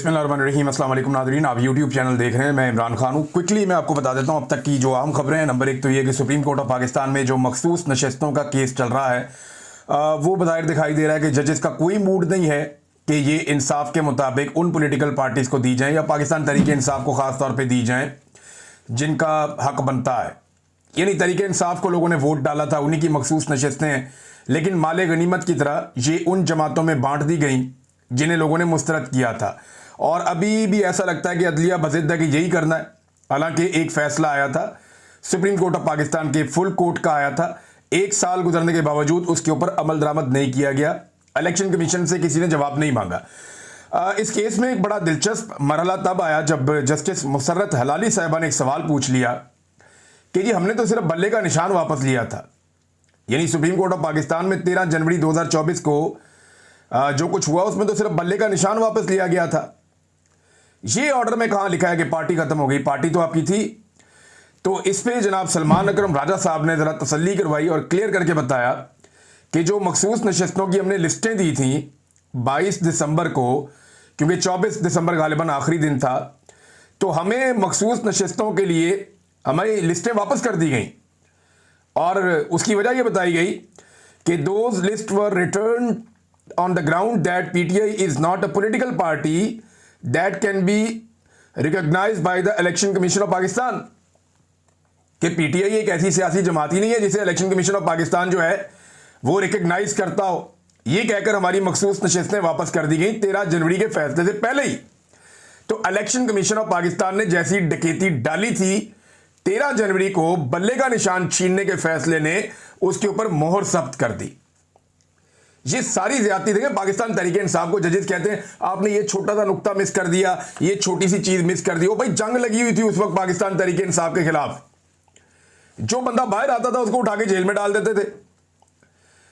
बिस्मिल्लाहिर्रहमानिर्रहीम। अस्सलाम वालेकुम नाज़रीन, आप यूट्यूब चैनल देख रहे हैं। मैं इमरान खान हूँ। क्विकली मैं आपको बता देता हूँ अब तक की जो अहम खबरें हैं। नंबर एक तो ये कि सुप्रीम कोर्ट ऑफ पाकिस्तान में जो मखसूस नशस्तों का केस चल रहा है वो बज़ाहिर दिखाई दे रहा है कि जजेस का कोई मूड नहीं है कि ये इंसाफ के मुताबिक उन पोलिटिकल पार्टीज़ को दी जाएँ या पाकिस्तान तरीके इंसाफ को ख़ास तौर पर दी जाएँ जिनका हक बनता है। यानी तरीके इंसाफ को लोगों ने वोट डाला था, उन्हीं की मखसूस नशस्तें हैं, लेकिन माले गनीमत की तरह ये उन जमातों में बांट दी गई जिन्हें लोगों ने मुस्तरद किया था। और अभी भी ऐसा लगता है कि अदलिया बज़िद्द है कि यही करना है। हालांकि एक फ़ैसला आया था सुप्रीम कोर्ट ऑफ पाकिस्तान के फुल कोर्ट का आया था, 1 साल गुजरने के बावजूद उसके ऊपर अमल दरामद नहीं किया गया। इलेक्शन कमीशन से किसी ने जवाब नहीं मांगा। इस केस में एक बड़ा दिलचस्प मरहला तब आया जब जस्टिस मुसर्रत हलाली साहिबा ने एक सवाल पूछ लिया कि जी हमने तो सिर्फ बल्ले का निशान वापस लिया था। यानी सुप्रीम कोर्ट ऑफ पाकिस्तान में 13 जनवरी 2024 को जो कुछ हुआ उसमें तो सिर्फ बल्ले का निशान वापस लिया गया था। ये ऑर्डर में कहाँ लिखा है कि पार्टी खत्म हो गई? पार्टी तो आपकी थी। तो इस पे जनाब सलमान अकरम राजा साहब ने ज़रा तसल्ली करवाई और क्लियर करके बताया कि जो मखसूस नशस्तों की हमने लिस्टें दी थी 22 दिसंबर को, क्योंकि 24 दिसंबर गालिबन आखिरी दिन था, तो हमें मखसूस नशस्तों के लिए हमारी लिस्टें वापस कर दी गई। और उसकी वजह यह बताई गई कि those list were return on the ground that PTI is not a political party that can be recognized by the election commission of Pakistan. कि पीटीआई एक ऐसी सियासी जमात ही नहीं है जिसे इलेक्शन कमीशन ऑफ पाकिस्तान जो है वो रिकॉग्नाइज करता हो। ये कहकर हमारी मखसूस नशस्तें वापस कर दी गई 13 जनवरी के फैसले से पहले ही। तो इलेक्शन कमीशन ऑफ पाकिस्तान ने जैसी डकैती डाली थी 13 जनवरी को, बल्ले का निशान छीनने के फैसले ने उसके ऊपर मोहर जब्त कर दी। ये सारी ज्यादती देखें पाकिस्तान तरीके इंसाफ को जजेस कहते हैं आपने ये छोटा सा नुक्ता मिस कर दिया, ये छोटी सी चीज मिस कर दी। ओ भाई जंग लगी हुई थी उस वक्त पाकिस्तान तरीके इंसाफ के खिलाफ। जो बंदा बाहर आता था उसको उठा के जेल में डाल देते थे,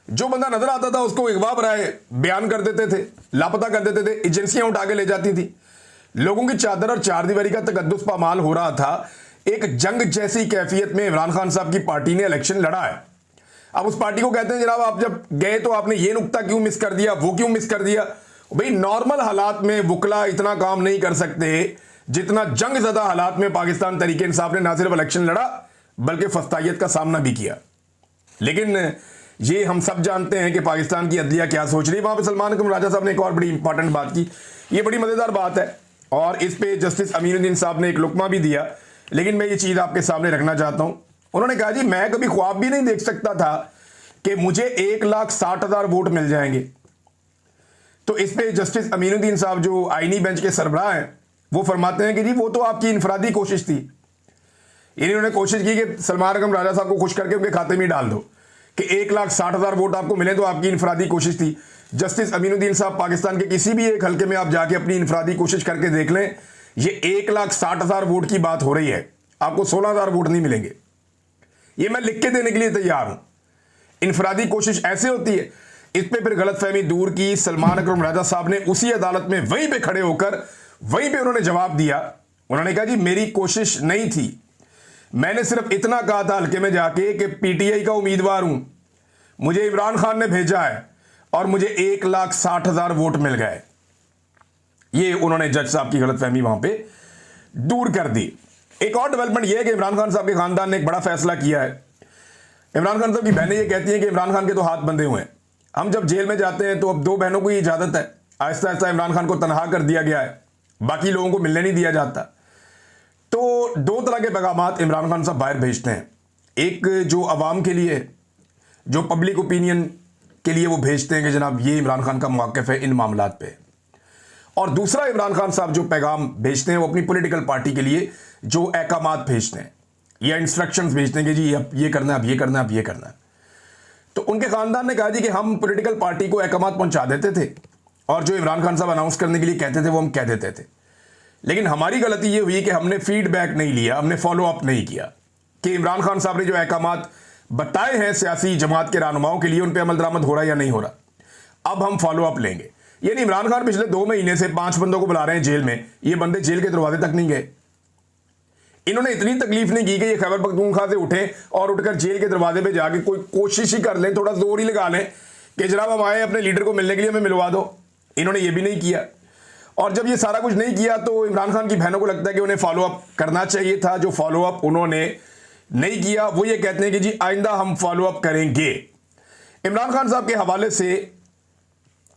जो बंदा नजर आता था उसको अगवा बराए बयान कर देते थे, लापता कर देते थे, एजेंसियां उठा के ले जाती थी। लोगों की चादर और चारदीवारी का तकद्दुस पामाल हो रहा था। एक जंग जैसी कैफियत में इमरान खान साहब की पार्टी ने इलेक्शन लड़ा है। अब उस पार्टी को कहते हैं जनाब आप जब गए तो आपने ये नुक्ता क्यों मिस कर दिया, वो क्यों मिस कर दिया। भाई नॉर्मल हालात में वकला इतना काम नहीं कर सकते जितना जंग ज़दा हालात में पाकिस्तान तरीके इंसाफ ने ना सिर्फ इलेक्शन लड़ा बल्कि फस्तायत का सामना भी किया। लेकिन ये हम सब जानते हैं कि पाकिस्तान की अदलिया क्या सोच रही है। वहां पर सलमान अकरम राजा साहब ने एक और बड़ी इंपॉर्टेंट बात की, ये बड़ी मज़ेदार बात है और इस पे जस्टिस अमीनुद्दीन साहब ने एक लुकमा भी दिया, लेकिन मैं ये चीज़ आपके सामने रखना चाहता हूँ। उन्होंने कहा जी मैं कभी ख्वाब भी नहीं देख सकता था कि मुझे 1,60,000 वोट मिल जाएंगे। तो इस पे जस्टिस अमीनुद्दीन साहब जो आईनी बेंच के सरबराह हैं वो फरमाते हैं कि जी वो तो आपकी इनफरादी कोशिश थी। इन्होंने कोशिश की कि सलमान अकरम राजा साहब को खुश करके उनके खाते में डाल दो कि 1,60,000 वोट आपको मिले, तो आपकी इनफरादी कोशिश थी। जस्टिस अमीनुद्दीन साहब पाकिस्तान के किसी भी एक हल्के में आप जाके अपनी इनफरादी कोशिश करके देख लें, ये 1,60,000 वोट की बात हो रही है, आपको 16,000 वोट नहीं मिलेंगे। ये मैं लिख के देने के लिए तैयार हूं। इनफरादी कोशिश ऐसे होती है। इस पे फिर गलतफहमी दूर की सलमान अकरम राजा साहब ने उसी अदालत में वहीं पे खड़े होकर वहीं पे उन्होंने जवाब दिया। उन्होंने कहा जी मेरी कोशिश नहीं थी, मैंने सिर्फ इतना कहा था हल्के में जाके कि पीटीआई का उम्मीदवार हूं, मुझे इमरान खान ने भेजा है और मुझे 1,60,000 वोट मिल गए। ये उन्होंने जज साहब की गलतफहमी वहां पे दूर कर दी। एक और डेवलपमेंट यह है कि इमरान खान साहब के खानदान ने एक बड़ा फैसला किया है। इमरान खान साहब की बहनें ये कहती हैं कि इमरान खान के तो हाथ बंधे हुए हैं। हम जब जेल में जाते हैं तो अब 2 बहनों को ये इजाजत है, आहिस्ता आहिस्ता इमरान खान को तनहा कर दिया गया है, बाकी लोगों को मिलने नहीं दिया जाता। तो 2 तरह के पैगामात इमरान खान साहब बाहर भेजते हैं। एक जो अवाम के लिए, जो पब्लिक ओपिनियन के लिए वो भेजते हैं कि जनाब ये इमरान खान का मौक़िफ़ है इन मामलात पे, और दूसरा इमरान खान साहब जो पैगाम भेजते हैं वो अपनी पॉलिटिकल पार्टी के लिए जो अहकामात भेजते हैं या इंस्ट्रक्शंस भेजते हैं कि जी अब ये करना है, अब ये करना है, अब ये करना है। तो उनके ख़ानदान ने कहा जी कि हम पॉलिटिकल पार्टी को अहकामात पहुंचा देते थे और जो इमरान खान साहब अनाउंस करने के लिए कहते थे वो हम कह देते थे। लेकिन हमारी गलती ये हुई कि हमने फीडबैक नहीं लिया, हमने फॉलो अप नहीं किया कि इमरान खान साहब ने जो अहकामात बताए हैं सियासी जमात के रहनुमाओं के लिए उन पर अमल दरामद हो रहा है या नहीं हो रहा। अब हम फॉलो अप लेंगे। यानी इमरान खान पिछले 2 महीने से 5 बंदों को बुला रहे हैं जेल में, ये बंदे जेल के दरवाजे तक नहीं गए। इन्होंने इतनी तकलीफ नहीं की कि ये खैबर पख्तूनख्वा से उठें और उठकर जेल के दरवाजे पे जाके कोई कोशिश ही कर लें, थोड़ा जोर ही लगा लें कि जनाब हम आए अपने लीडर को मिलने के लिए, हमें मिलवा दो। इन्होंने ये भी नहीं किया। और जब ये सारा कुछ नहीं किया तो इमरान खान की बहनों को लगता है कि उन्हें फॉलो अप करना चाहिए था। जो फॉलो अप उन्होंने नहीं किया वो ये कहते हैं कि जी आइंदा हम फॉलो अप करेंगे। इमरान खान साहब के हवाले से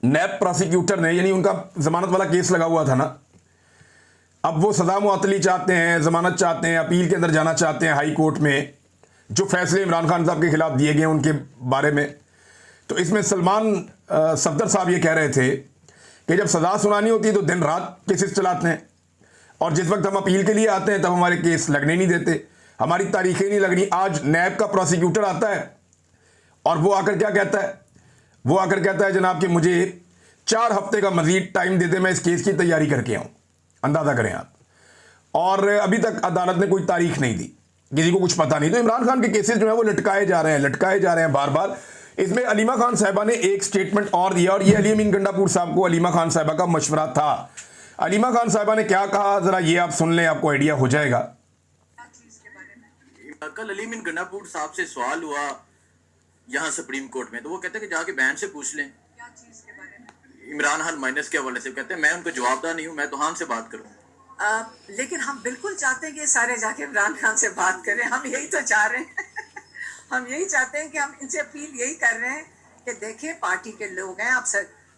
नैब प्रोसिक्यूटर ने, यानी उनका जमानत वाला केस लगा हुआ था ना, अब वो सजा मुअत्तली चाहते हैं, जमानत चाहते हैं, अपील के अंदर जाना चाहते हैं हाई कोर्ट में, जो फैसले इमरान खान साहब के खिलाफ दिए गए उनके बारे में। तो इसमें सलमान सफदर साहब ये कह रहे थे कि जब सजा सुनानी होती है तो दिन रात केसेस चलाते हैं, और जिस वक्त हम अपील के लिए आते हैं तब हमारे केस लगने नहीं देते, हमारी तारीखें नहीं लगनी। आज नैब का प्रोसिक्यूटर आता है और वो आकर क्या कहता है, वो आकर कहता है जनाब कि मुझे 4 हफ्ते का मजीद टाइम दे दे, मैं इस केस की तैयारी करके आऊँ। अंदाज़ा करें आप। और अभी तक अदालत ने कोई तारीख नहीं दी, किसी को कुछ पता नहीं। तो इमरान खान के केसेस जो है वो लटकाए जा रहे हैं बार बार। इसमें अलीमा खान साहिबा ने एक स्टेटमेंट और दिया, और ये अली अमीन गंडापुर साहब को अलीमा खान साहिबा का मशवरा था। अलीमा खान साहिबा ने क्या कहा, जरा ये आप सुन लें, आपको आइडिया हो जाएगा। कल अली अमीन गंडापुर साहब से सवाल हुआ यहाँ सुप्रीम कोर्ट में, तो वो कहते हैं कि जाके बहन से पूछ लें इमरान खान माइनस के हवाले से। कहते हैं मैं उनको जवाबदार नहीं हूँ, मैं तो खान से बात करूँ। लेकिन हम बिल्कुल चाहते हैं कि सारे जाके इमरान खान से बात करें। हम यही तो चाह रहे हैं हम यही चाहते हैं कि हम इनसे अपील यही कर रहे हैं कि देखिए पार्टी के लोग हैं,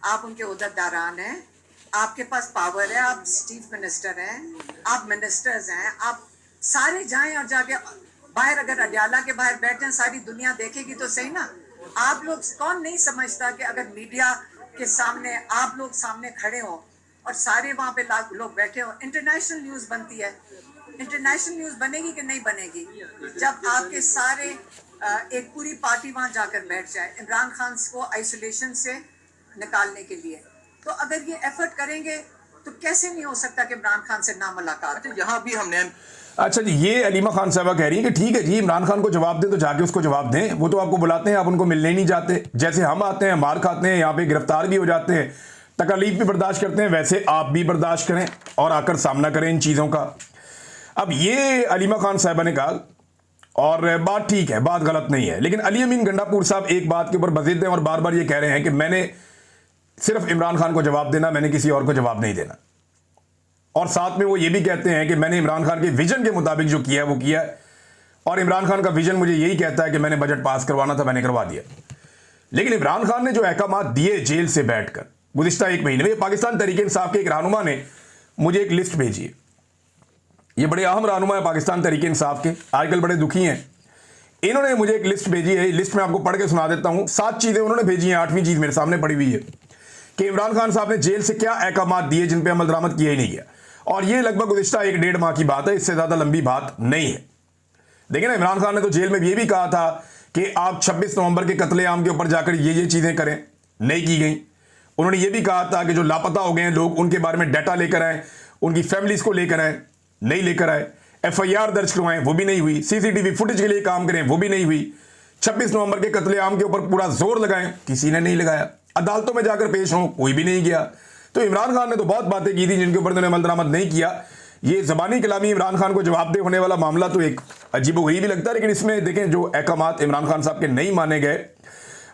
आप उनके उहदेदारान हैं, आपके पास पावर है, आप चीफ मिनिस्टर हैं, आप मिनिस्टर्स हैं, आप सारे जाएं और जाके बाहर, अगर अडयाला के बाहर बैठे, सारी दुनिया देखेगी तो सही ना। आप लोग, कौन नहीं समझता कि अगर मीडिया के सामने आप लोग सामने खड़े हो और सारे वहाँ पे लोग बैठे हो, इंटरनेशनल न्यूज़ बनती है। इंटरनेशनल न्यूज़ बनेगी कि नहीं बनेगी जब आपके सारे एक पूरी पार्टी वहाँ जाकर बैठ जाए इमरान खान को आइसोलेशन से निकालने के लिए। तो अगर ये एफर्ट करेंगे तो कैसे नहीं हो सकता कि इमरान खान से ना मुलाकात। यहाँ भी हमने, अच्छा जी, ये अलीमा खान साहबा कह रही है कि ठीक है जी, इमरान खान को जवाब दें तो जाके उसको जवाब दें। वो तो आपको बुलाते हैं, आप उनको मिलने नहीं जाते। जैसे हम आते हैं, मार खाते हैं, यहाँ पे गिरफ्तार भी हो जाते हैं, तकलीफ भी बर्दाश्त करते हैं, वैसे आप भी बर्दाश्त करें और आकर सामना करें इन चीज़ों का। अब ये अलीमा खान साहबा ने कहा, और बात ठीक है, बात गलत नहीं है, लेकिन अली अमीन गंडापुर साहब एक बात के ऊपर बज़िद हैं और बार बार ये कह रहे हैं कि मैंने सिर्फ इमरान खान को जवाब देना, मैंने किसी और को जवाब नहीं देना। और साथ में वो ये भी कहते हैं कि मैंने इमरान खान के विजन के मुताबिक जो किया है वो किया है, और इमरान खान का विजन मुझे यही कहता है कि मैंने बजट पास करवाना था, मैंने करवा दिया। लेकिन इमरान खान ने जो अहकामात दिए जेल से बैठकर गुज़िश्ता 1 महीने में, पाकिस्तान तहरीक इंसाफ के एक रहनुमा ने मुझे एक लिस्ट भेजी है। ये बड़े अहम रहनुमा है पाकिस्तान तहरीक इंसाफ के, आजकल बड़े दुखी हैं। इन्होंने मुझे एक लिस्ट भेजी है, लिस्ट में आपको पढ़ के सुना देता हूँ। 7 चीज़ें उन्होंने भेजी हैं, 8वीं चीज़ मेरे सामने पड़ी हुई है कि इमरान खान साहब ने जेल से क्या अहकामात दिए जिन पर अमल दरामद किया ही नहीं गया। और ये लगभग गुज़िश्ता 1-1.5 माह की बात है, इससे ज़्यादा लंबी बात नहीं है। देखिए ना, इमरान खान ने तो जेल में ये भी कहा था कि आप 26 नवंबर के कत्लेआम के ऊपर जाकर ये चीज़ें करें, नहीं की गई। उन्होंने ये भी कहा था कि जो लापता हो गए हैं लोग, उनके बारे में डाटा लेकर आए, उनकी फैमिलीज़ को लेकर आए, नहीं लेकर आए। FIR दर्ज करवाएं, वो भी नहीं हुई। CCTV फुटेज के लिए काम करें, वो भी नहीं हुई। 26 नवंबर के कत्लेआम के ऊपर पूरा जोर लगाएं, किसी ने नहीं लगाया। अदालतों में जाकर पेश हों, कोई भी नहीं गया। तो इमरान खान ने तो बहुत बातें की थी जिनके ऊपर उन्होंने अमल दरामद नहीं किया। ये ज़बानी कलामी इमरान खान को जवाबदेह होने वाला मामला तो एक अजीबोगरीब भी लगता है, लेकिन इसमें देखें जो अहकामात इमरान खान साहब के नहीं माने गए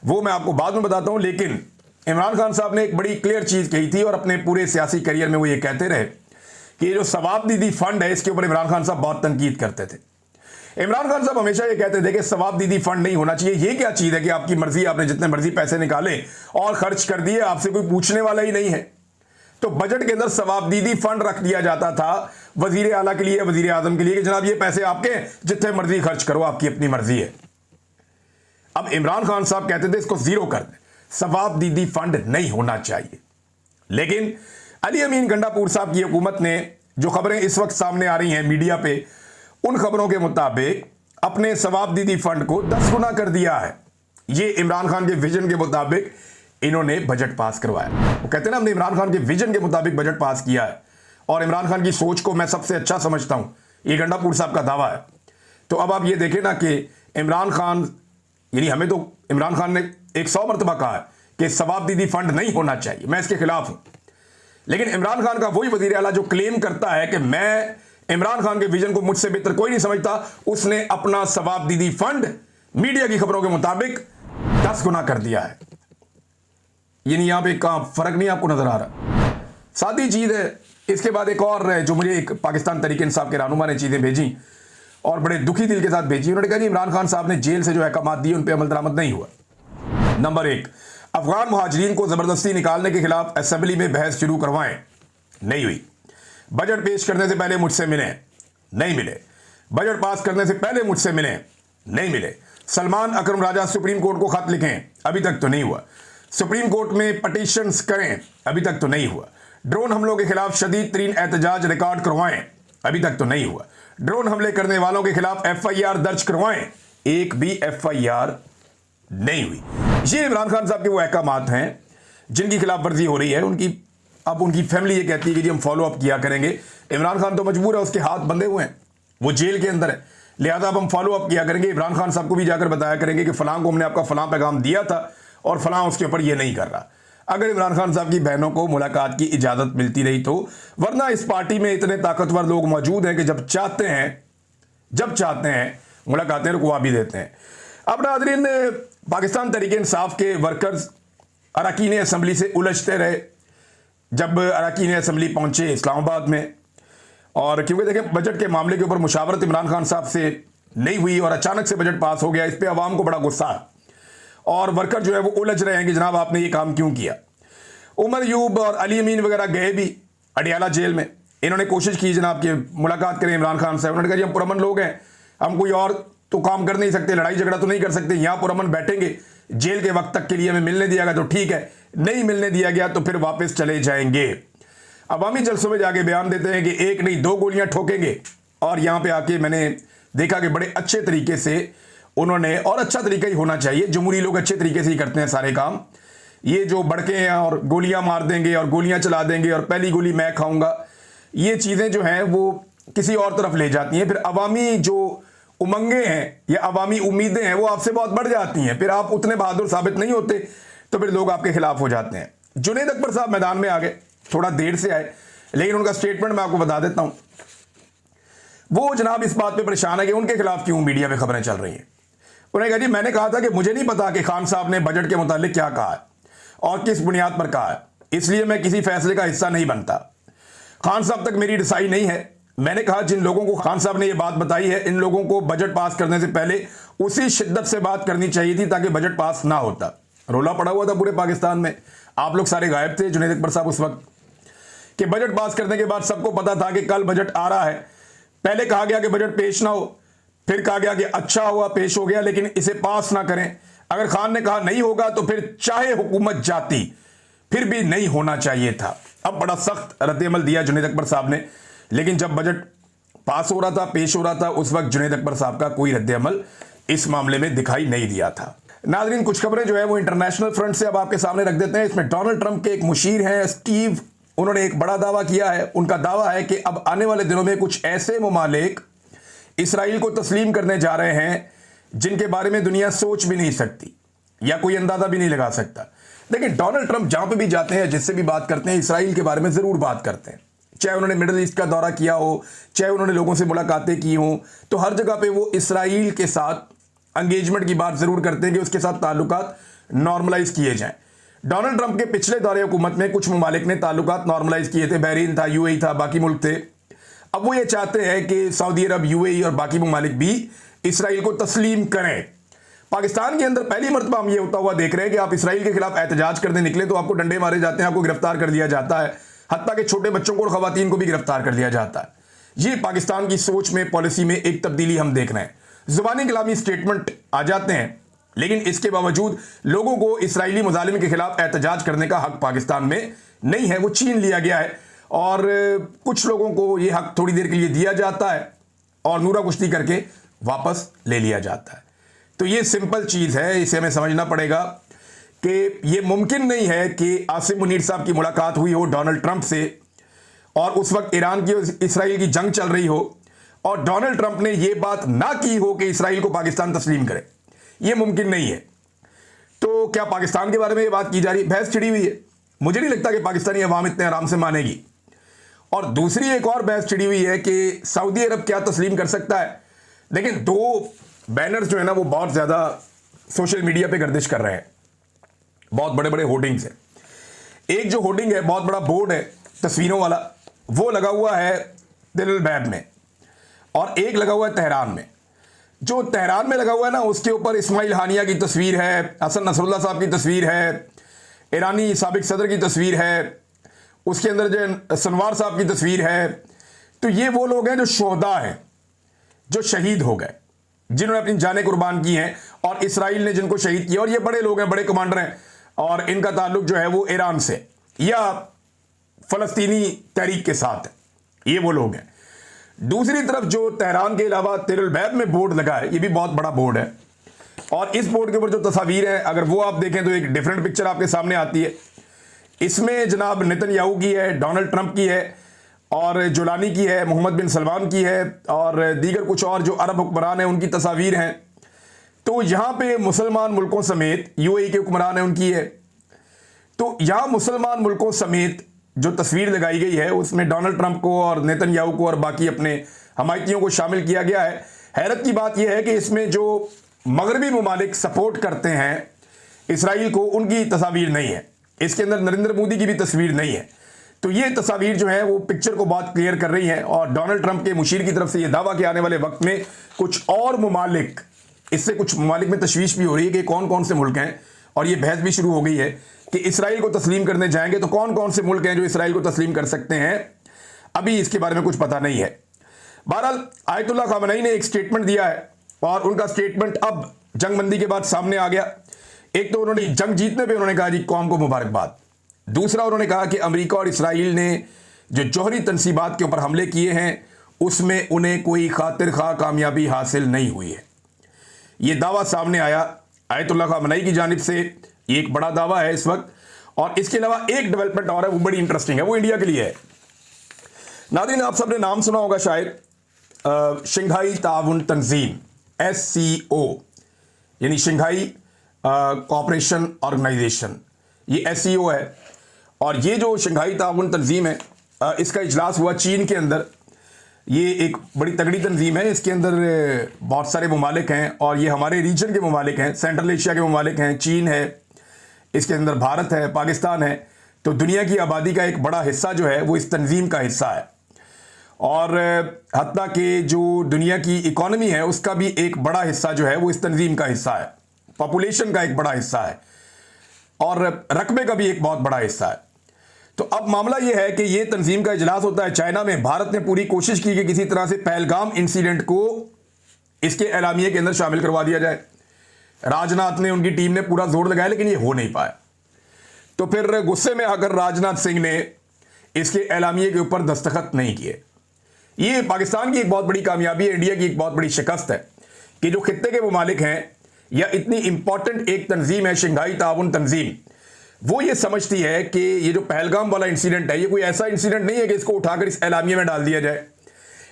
वो मैं आपको बाद में बताता हूँ। लेकिन इमरान खान साहब ने एक बड़ी क्लियर चीज़ कही थी और अपने पूरे सियासी करियर में वो ये कहते रहे कि ये जो सवाबदीदी फंड है इसके ऊपर इमरान खान साहब बहुत तनकीद करते थे। इमरान खान साहब हमेशा ये कहते थे कि सवाबदीदी फंड नहीं होना चाहिए। ये क्या चीज़ है कि आपकी मर्जी, आपने जितने मर्जी पैसे निकाले और खर्च कर दिए, आपसे कोई पूछने वाला ही नहीं है। तो बजट के अंदर सवाबदीदी फंड रख दिया जाता था वजीर आला के लिए, वजीर आजम के लिए कि जनाब ये पैसे आपके, जितने मर्जी खर्च करो, आपकी अपनी मर्जी है। अब इमरान खान साहब कहते थे इसको जीरो कर दें, सवाबदीदी फंड नहीं होना चाहिए। लेकिन अली अमीन गंडापुर साहब की हुकूमत ने जो खबरें इस वक्त सामने आ रही हैं मीडिया पे, उन खबरों के मुताबिक अपने सवाबदीदी फंड को 10 गुना कर दिया है। ये इमरान खान के विजन के मुताबिक इन्होंने बजट पास करवाया। वो कहते हैं ना, हमने इमरान खान के विजन के मुताबिक बजट पास किया है और इमरान खान की सोच को मैं सबसे अच्छा समझता हूं, ये गंडापुर साहब का दावा है। तो अब आप ये देखें ना कि इमरान खान, यानी हमें तो इमरान खान ने 100 मरतबा कहा है कि सवाबदीदी फंड नहीं होना चाहिए, मैं इसके खिलाफ हूं। लेकिन इमरान खान का वही वजीर आला जो क्लेम करता है कि मैं इमरान खान के विजन को मुझसे बेहतर कोई नहीं समझता, उसने अपना सवाबदीदी फंड मीडिया की खबरों के मुताबिक 10 गुना कर दिया है। यानी यहां पे कहां फर्क नहीं आपको नजर आ रहा। साथ ही चीज़ है, इसके बाद एक और है जो मुझे एक पाकिस्तान तरीके इंसाफ के रहनुमा ने चीज़ें भेजी और बड़े दुखी दिल के साथ भेजी। उन्होंने कहा जी इमरान खान साहब ने जेल से जो अहकाम दिए उन पर अमल दरामद नहीं हुआ। नंबर 1, अफगान मुहाजिरीन को ज़बरदस्ती निकालने के खिलाफ असेंबली में बहस शुरू करवाएं, नहीं हुई। बजट पेश करने से पहले मुझसे मिलें, नहीं मिले। बजट पास करने से पहले मुझसे मिलें, नहीं मिले। सलमान अकरम राजा सुप्रीम कोर्ट को खत लिखें, अभी तक तो नहीं हुआ। सुप्रीम कोर्ट में पटिशंस करें, अभी तक तो नहीं हुआ। ड्रोन हमलों के खिलाफ शदीद तरीन एहतजाज रिकॉर्ड करवाएं, अभी तक तो नहीं हुआ। ड्रोन हमले करने वालों के खिलाफ FIR दर्ज करवाएं, एक भी FIR नहीं हुई। ये इमरान खान साहब के वो अहकामात हैं जिनकी खिलाफ वर्जी हो रही है। अब उनकी फैमिली ये कहती है कि जी हम फॉलो अप किया करेंगे। इमरान खान तो मजबूर है, उसके हाथ बंधे हुए हैं, वो जेल के अंदर है, लिहाजा अब हम फॉलो अप किया करेंगे। इमरान खान साहब को भी जाकर बताया करेंगे कि फलां को हमने आपका फलां पैगाम दिया था और फलां उसके ऊपर ये नहीं कर रहा। अगर इमरान खान साहब की बहनों को मुलाकात की इजाज़त मिलती रही तो, वरना इस पार्टी में इतने ताकतवर लोग मौजूद हैं कि जब चाहते हैं मुलाकातें रुकवा भी देते हैं। अब नाज़रीन, पाकिस्तान तरीके इंसाफ के वर्कर्स अरकान असम्बली से उलझते रहे। जब अरकान असम्बली पहुंचे इस्लामाबाद में, और क्योंकि देखें बजट के मामले के ऊपर मुशावरत इमरान खान साहब से नहीं हुई और अचानक से बजट पास हो गया, इस पर आवाम को बड़ा गुस्सा है और वर्कर जो है वो उलझ रहे हैं कि जनाब आपने ये काम क्यों किया। उमर यूब और अली अमीन वगैरह गए भी अडियाला जेल में, इन्होंने कोशिश की जनाब कि मुलाकात करें इमरान खान से। उन्होंने कहा जी हम पुरअमन लोग हैं, हम कोई और तो काम कर नहीं सकते, लड़ाई झगड़ा तो नहीं कर सकते, यहाँ पुरअमन बैठेंगे, जेल के वक्त तक के लिए हमें मिलने दिया गया तो ठीक है, नहीं मिलने दिया गया तो फिर वापस चले जाएंगे। अवामी जलसों में जाके बयान देते हैं कि एक नहीं 2 गोलियां ठोकेंगे, और यहाँ पे आके मैंने देखा कि बड़े अच्छे तरीके से उन्होंने, और अच्छा तरीका ही होना चाहिए, जमहूरी लोग अच्छे तरीके से ही करते हैं सारे काम। ये जो बड़के हैं और गोलियां मार देंगे और गोलियां चला देंगे और पहली गोली मैं खाऊंगा, ये चीज़ें जो हैं वो किसी और तरफ ले जाती हैं। फिर अवामी जो उमंगे हैं या अवामी उम्मीदें हैं वो आपसे बहुत बढ़ जाती हैं, फिर आप उतने बहादुर साबित नहीं होते तो फिर लोग आपके खिलाफ हो जाते हैं। जुनैद अकबर साहब मैदान में आ गए, थोड़ा देर से आए, लेकिन उनका स्टेटमेंट मैं आपको बता देता हूं। वो जनाब इस बात पे परेशान है कि उनके खिलाफ क्यों मीडिया में खबरें चल रही हैं। उन्होंने कहा जी मैंने कहा था कि मुझे नहीं पता कि खान साहब ने बजट के मुतालिक क्या कहा है और किस बुनियाद पर कहा है, इसलिए मैं किसी फैसले का हिस्सा नहीं बनता। खान साहब तक मेरी रसाई नहीं है। मैंने कहा जिन लोगों को खान साहब ने ये बात बताई है, इन लोगों को बजट पास करने से पहले उसी शिद्दत से बात करनी चाहिए थी ताकि बजट पास ना होता। रोला पड़ा हुआ था पूरे पाकिस्तान में, आप लोग सारे गायब थे जुनैद अकबर साहब उस वक्त, कि बजट पास करने के बाद सबको पता था कि कल बजट आ रहा है। पहले कहा गया कि बजट पेश ना हो, फिर कहा गया कि अच्छा हुआ पेश हो गया लेकिन इसे पास ना करें। अगर खान ने कहा नहीं होगा तो फिर चाहे हुकूमत जाती फिर भी नहीं होना चाहिए था। अब बड़ा सख्त रद्द-ए-अमल दिया जुनैद अकबर साहब ने, लेकिन जब बजट पास हो रहा था, पेश हो रहा था, उस वक्त जुनैद अकबर साहब का कोई रद्द-ए-अमल इस मामले में दिखाई नहीं दिया था। नाज़रीन, कुछ खबरें जो है वो इंटरनेशनल फ्रंट से अब आपके सामने रख देते हैं। इसमें डोनाल्ड ट्रंप के एक मुशीर हैं स्टीव, उन्होंने एक बड़ा दावा किया है। उनका दावा है कि अब आने वाले दिनों में कुछ ऐसे ममालिक इसराइल को तस्लीम करने जा रहे हैं जिनके बारे में दुनिया सोच भी नहीं सकती या कोई अंदाजा भी नहीं लगा सकता। लेकिन डोनाल्ड ट्रंप जहां पे भी जाते हैं, जिससे भी बात करते हैं, इसराइल के बारे में ज़रूर बात करते हैं। चाहे उन्होंने मिडिल ईस्ट का दौरा किया हो, चाहे उन्होंने लोगों से मुलाकातें की हों, तो हर जगह पे वो इसराइल के साथ एंगेजमेंट की बात ज़रूर करते हैं कि उसके साथ ताल्लुकात नॉर्मलाइज किए जाएं। डोनाल्ड ट्रंप के पिछले दौरे हुकूमत में कुछ ममालिक ने ताल्लुकात नॉर्मलाइज किए थे, बहरीन था, UAE था, बाकी मुल्क थे। अब वो ये चाहते हैं कि सऊदी अरब, UAE और बाकी ममालिक भी इसराइल को तस्लीम करें। पाकिस्तान के अंदर पहली मरतबा हम ये होता हुआ देख रहे हैं कि आप इसराइल के खिलाफ एहतजाज करने निकले तो आपको डंडे मारे जाते हैं, आपको गिरफ्तार कर लिया जाता है, हत्ता के छोटे बच्चों को और खवातीन को भी गिरफ्तार कर लिया जाता है। ये पाकिस्तान की सोच में, पॉलिसी में एक तब्दीली हम देख रहे हैं। जुबानी कलामी स्टेटमेंट आ जाते हैं, लेकिन इसके बावजूद लोगों को इसराइली मुजालिम के खिलाफ एहतजाज करने का हक पाकिस्तान में नहीं है, वो छीन लिया गया है। और कुछ लोगों को ये हक थोड़ी देर के लिए दिया जाता है और नूरा कुश्ती करके वापस ले लिया जाता है। तो ये सिंपल चीज़ है, इसे हमें समझना पड़ेगा कि ये मुमकिन नहीं है कि आसिम मुनीर साहब की मुलाकात हुई हो डोनाल्ड ट्रंप से और उस वक्त ईरान की और इसराइल की जंग चल रही हो और डोनाल्ड ट्रंप ने ये बात ना की हो कि इसराइल को पाकिस्तान तस्लीम करे। ये मुमकिन नहीं है। तो क्या पाकिस्तान के बारे में ये बात की जा रही है? बहस छिड़ी हुई है। मुझे नहीं लगता कि पाकिस्तानी अवाम इतने आराम से मानेगी। और दूसरी एक और बहस छिड़ी हुई है कि सऊदी अरब क्या तस्लीम कर सकता है। लेकिन 2 बैनर्स जो है ना वो बहुत ज़्यादा सोशल मीडिया पे गर्दिश कर रहे हैं, बहुत बड़े बड़े होर्डिंग्स हैं। एक जो होर्डिंग है, बहुत बड़ा बोर्ड है तस्वीरों वाला, वो लगा हुआ है तिल अबैब में, और एक लगा हुआ है तेहरान में। जो तेहरान में लगा हुआ है ना, उसके ऊपर इस्माइल हानिया की तस्वीर है, हसन नसरुल्लाह साहब की तस्वीर है, ईरानी साबिक सदर की तस्वीर है, उसके अंदर जो सनवार साहब की तस्वीर है। तो ये वो लोग हैं जो शोहदा हैं, जो शहीद हो गए, जिन्होंने अपनी जानें कुर्बान की हैं, और इसराइल ने जिनको शहीद किया। और ये बड़े लोग हैं, बड़े कमांडर हैं, और इनका ताल्लुक जो है वो ईरान से या फ़लस्तीनी तहरीक के साथ है। ये वो लोग हैं। दूसरी तरफ जो तेहरान के अलावा तिल अबैब में बोर्ड लगा है, ये भी बहुत बड़ा बोर्ड है, और इस बोर्ड के ऊपर जो तस्वीर है, अगर वो आप देखें तो एक डिफरेंट पिक्चर आपके सामने आती है। इसमें जनाब नेतन्याहू की है, डोनाल्ड ट्रंप की है, और जुलानी की है, मोहम्मद बिन सलमान की है, और दीगर कुछ और जो अरब हुक्मरान हैं उनकी तस्वीर हैं। तो यहाँ पे मुसलमान मुल्कों समेत यूएई के हुक्मरान हैं उनकी है। तो यहाँ मुसलमान मुल्कों समेत जो तस्वीर लगाई गई है, उसमें डोनाल्ड ट्रंप को और नेतन्याहू को और बाकी अपने हमायतियों को शामिल किया गया है। हैरत की बात यह है कि इसमें जो मगरबी ममालिक सपोर्ट करते हैं इसराइल को, उनकी तस्वीर नहीं है। इसके अंदर नरेंद्र मोदी की भी तस्वीर नहीं है। तो ये तस्वीर जो है वो पिक्चर को बहुत क्लियर कर रही है, और डोनाल्ड ट्रंप के मुशीर की तरफ से ये दावा कि आने वाले वक्त में कुछ और ममालिक, इससे कुछ ममालिक में तशवीश भी हो रही है कि कौन कौन से मुल्क हैं, और ये बहस भी शुरू हो गई है कि इसराइल को तस्लीम करने जाएंगे तो कौन कौन से मुल्क हैं जो इसराइल को तस्लीम कर सकते हैं। अभी इसके बारे में कुछ पता नहीं है। बहरहाल आयतुल्लाह खामनई ने एक स्टेटमेंट दिया है, और उनका स्टेटमेंट अब जंगबंदी के बाद सामने आ गया। एक तो उन्होंने जंग जीतने पे उन्होंने कहा जी कौम को मुबारकबाद। दूसरा उन्होंने कहा कि अमेरिका और इसराइल ने जो जौहरी तनसीबात के ऊपर हमले किए हैं उसमें उन्हें कोई खातिर खा कामयाबी हासिल नहीं हुई है। ये दावा सामने आया आयतुल्लाह खामनई की जानिब से। ये एक बड़ा दावा है इस वक्त। और इसके अलावा एक डेवलपमेंट और है, वो बड़ी इंटरेस्टिंग है, वो इंडिया के लिए है। नाज़रीन, आप सबने नाम सुना होगा शायद शंघाई ताउन तंजीम, SCO, यानी शंघाई कोऑपरेशन ऑर्गेनाइजेशन, ये SCO है। और ये जो शंघाई ताउन तंजीम है, इसका इजलास हुआ चीन के अंदर। ये एक बड़ी तगड़ी तंजीम है, इसके अंदर बहुत सारे ममालिक हैं, और ये हमारे रीजन के ममालिक हैं, सेंट्रल एशिया के ममालिक हैं, चीन है, इसके अंदर भारत है, पाकिस्तान है। तो दुनिया की आबादी का एक बड़ा हिस्सा जो है वो इस तंजीम का हिस्सा है, और हत्ता कि जो दुनिया की इकॉनमी है उसका भी एक बड़ा हिस्सा जो है वो इस तंजीम का हिस्सा है, पॉपुलेशन का एक बड़ा हिस्सा है, और रकबे का भी एक बहुत बड़ा हिस्सा है। तो अब मामला यह है कि ये तंजीम का इजलास होता है चाइना में। भारत ने पूरी कोशिश की कि किसी तरह से पहलगाम इंसिडेंट को इसके एलामिये के अंदर शामिल करवा दिया जाए। राजनाथ ने, उनकी टीम ने पूरा जोर लगाया, लेकिन ये हो नहीं पाया। तो फिर गुस्से में आकर राजनाथ सिंह ने इसके एलामिये के ऊपर दस्तखत नहीं किए। ये पाकिस्तान की एक बहुत बड़ी कामयाबी है, इंडिया की एक बहुत बड़ी शिकस्त है कि जो खित्ते के ममालिक हैं या इतनी इंपॉर्टेंट एक तंजीम है शंघाई ताउन तंजीम, वो ये समझती है कि ये जो पहलगाम वाला इंसिडेंट है ये कोई ऐसा इंसिडेंट नहीं है कि इसको उठाकर इस एलामिये में डाल दिया जाए।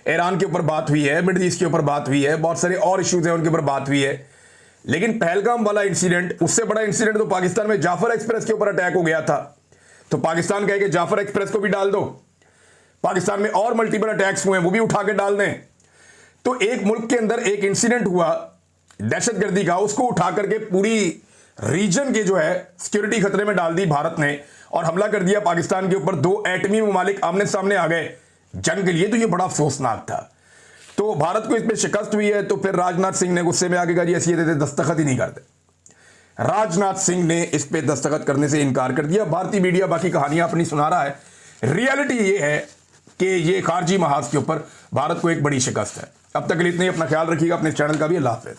ईरान के ऊपर बात हुई है, मिडल ईस्ट के ऊपर बात हुई है, बहुत सारे और इश्यूज हैं उनके ऊपर बात हुई है, लेकिन पहलगाम वाला इंसिडेंट, उससे बड़ा इंसिडेंट तो पाकिस्तान में जाफर एक्सप्रेस के ऊपर अटैक हो गया था। तो पाकिस्तान कहे कि जाफर एक्सप्रेस को भी डाल दो, पाकिस्तान में और मल्टीपल अटैक्स हुए हैं वो भी उठा के डाल दें। तो एक मुल्क के अंदर एक इंसिडेंट हुआ दहशतगर्दी का, उसको उठा करके पूरी रीजन के जो है सिक्योरिटी खतरे में डाल दी भारत ने, और हमला कर दिया पाकिस्तान के ऊपर। 2 एटमी ममालिक आमने सामने आ गए जंग के लिए। तो ये बड़ा अफसोसनाक था। तो भारत को इसमें शिकस्त हुई है। तो फिर राजनाथ सिंह ने गुस्से में आके कहा ऐसी देते दस्तखत ही नहीं करते। राजनाथ सिंह ने इस पे दस्तखत करने से इनकार कर दिया। भारतीय मीडिया बाकी कहानियां अपनी सुना रहा है। रियलिटी ये है कि ये खारजी महाज के ऊपर भारत को एक बड़ी शिकस्त है। अब तक के लिए इतने ही। अपना ख्याल रखिएगा, अपने चैनल का भी। अल्लाह हाफिज़।